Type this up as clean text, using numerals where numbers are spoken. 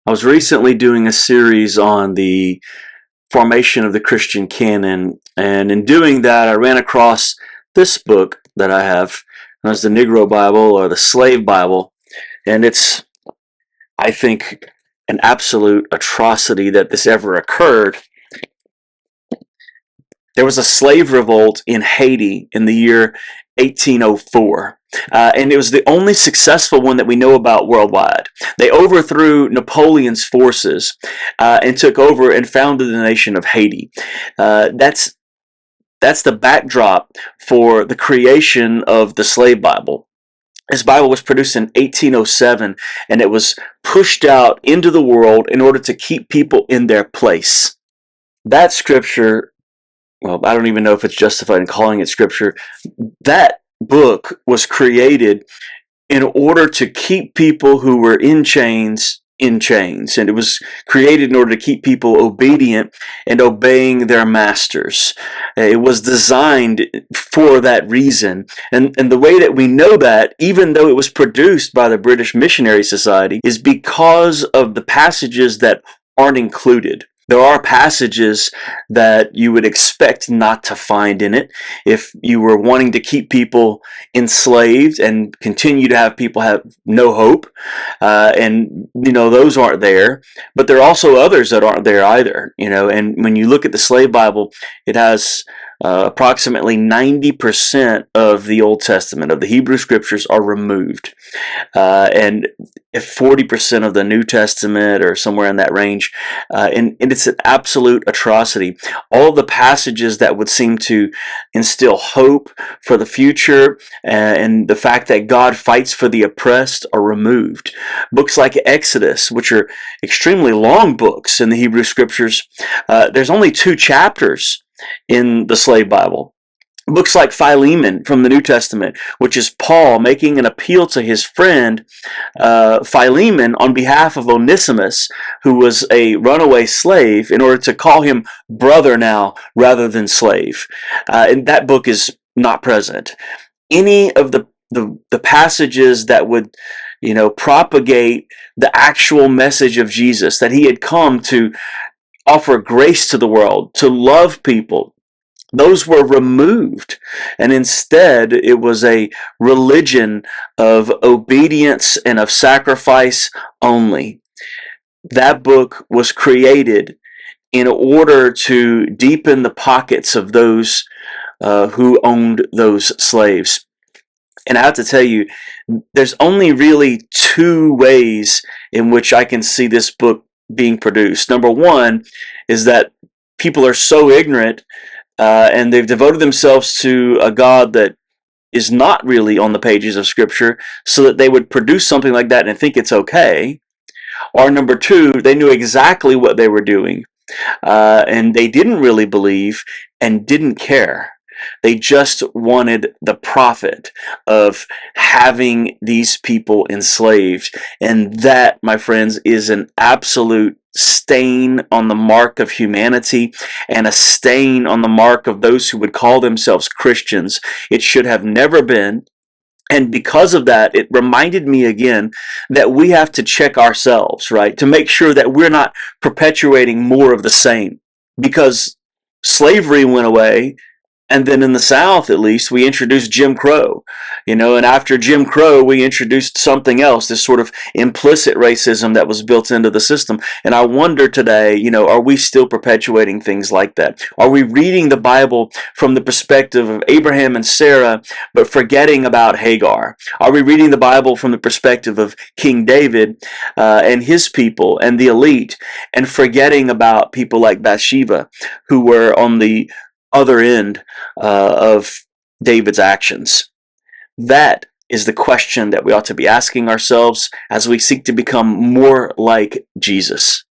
I was recently doing a series on the formation of the Christian canon, and in doing that, I ran across this book that I have, known as the Negro Bible or the Slave Bible, and it's, I think, an absolute atrocity that this ever occurred. There was a slave revolt in Haiti in the year 1804. And it was the only successful one that we know about worldwide. They overthrew Napoleon's forces and took over and founded the nation of Haiti. That's the backdrop for the creation of the Slave Bible. This Bible was produced in 1807, and it was pushed out into the world in order to keep people in their place. That scripture, well, I don't even know if it's justified in calling it scripture. That book was created in order to keep people who were in chains, and it was created in order to keep people obedient and obeying their masters. It was designed for that reason, and the way that we know that, even though it was produced by the British Missionary Society, is because of the passages that aren't included. There are passages that you would expect not to find in it if you were wanting to keep people enslaved and continue to have people have no hope. And, those aren't there. But there are also others that aren't there either, And when you look at the Slave Bible, it has approximately 90% of the Old Testament, of the Hebrew Scriptures, are removed. And if 40% of the New Testament, or somewhere in that range, and it's an absolute atrocity. All of the passages that would seem to instill hope for the future and the fact that God fights for the oppressed are removed. Books like Exodus, which are extremely long books in the Hebrew Scriptures, there's only 2 chapters in the Slave Bible. Books like Philemon from the New Testament, which is Paul making an appeal to his friend Philemon on behalf of Onesimus, who was a runaway slave, in order to call him brother now rather than slave. And that book is not present. Any of the passages that would propagate the actual message of Jesus, that he had come to offer grace to the world, to love people, those were removed. And instead, it was a religion of obedience and of sacrifice only. That book was created in order to deepen the pockets of those who owned those slaves. And I have to tell you, there's only really 2 ways in which I can see this book being produced. Number one is that people are so ignorant and they've devoted themselves to a God that is not really on the pages of Scripture, so that they would produce something like that and think it's okay. Or number 2, they knew exactly what they were doing, and they didn't really believe and didn't care. They just wanted the profit of having these people enslaved. And that, my friends, is an absolute stain on the mark of humanity and a stain on the mark of those who would call themselves Christians. It should have never been. And because of that, it reminded me again that we have to check ourselves, right? To make sure that we're not perpetuating more of the same. Because slavery went away, and then in the South, at least, we introduced Jim Crow, and after Jim Crow, we introduced something else, this sort of implicit racism that was built into the system. And I wonder today, are we still perpetuating things like that? Are we reading the Bible from the perspective of Abraham and Sarah, but forgetting about Hagar? Are we reading the Bible from the perspective of King David and his people and the elite, and forgetting about people like Bathsheba, who were on the other end of David's actions? That is the question that we ought to be asking ourselves as we seek to become more like Jesus.